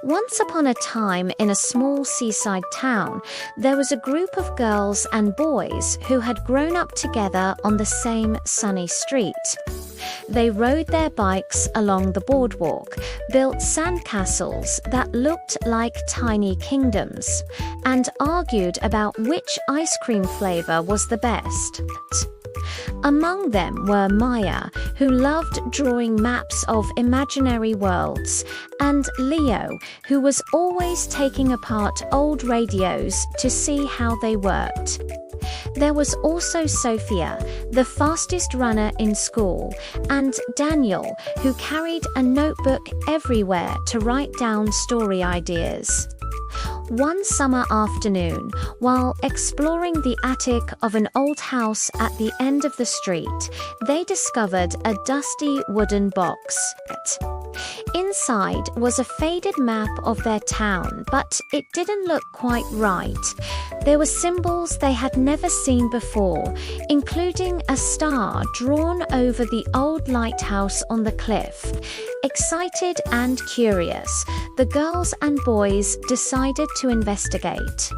Once upon a time, in a small seaside town, there was a group of girls and boys who had grown up together on the same sunny street. They rode their bikes along the boardwalk, built sandcastles that looked like tiny kingdoms, and argued about which ice cream flavor was the best. Among them were Maya, who loved drawing maps of imaginary worlds, and Leo, who was always taking apart old radios to see how they worked. There was also Sophia, the fastest runner in school, and Daniel, who carried a notebook everywhere to write down story ideas. One summer afternoon, while exploring the attic of an old house at the end of the street, they discovered a dusty wooden box. Inside was a faded map of their town, but it didn't look quite right. There were symbols they had never seen before, including a star drawn over the old lighthouse on the cliff. Excited and curious, the girls and boys decided to investigate.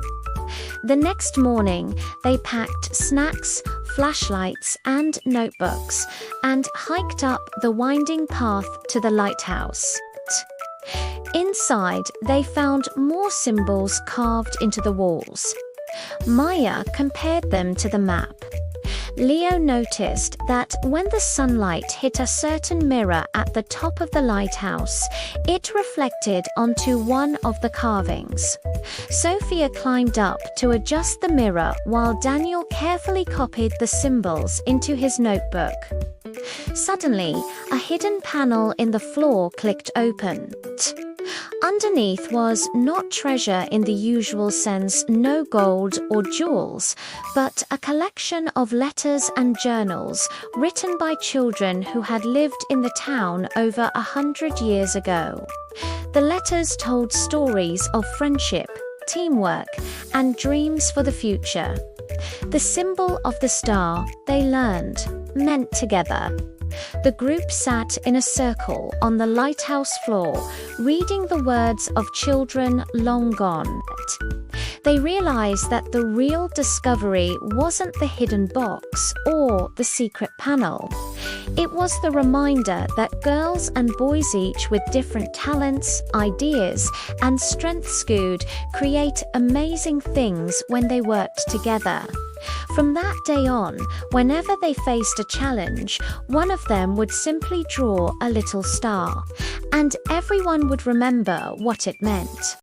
The next morning, they packed snacks, flashlights, and notebooks, and hiked up the winding path to the lighthouse. Inside, they found more symbols carved into the walls. Maya compared them to the map. Leo noticed that when the sunlight hit a certain mirror at the top of the lighthouse, it reflected onto one of the carvings. Sophia climbed up to adjust the mirror while Daniel carefully copied the symbols into his notebook. Suddenly, a hidden panel in the floor clicked open. Underneath was not treasure in the usual sense, no gold or jewels, but a collection of letters and journals written by children who had lived in the town over 100 years ago. The letters told stories of friendship, teamwork, and dreams for the future. The symbol of the star, they learned, meant together. The group sat in a circle on the lighthouse floor, reading the words of children long gone. They realized that the real discovery wasn't the hidden box or the secret panel. It was the reminder that girls and boys, each with different talents, ideas, and strengths, could create amazing things when they worked together. From that day on, whenever they faced a challenge, one of them would simply draw a little star, and everyone would remember what it meant.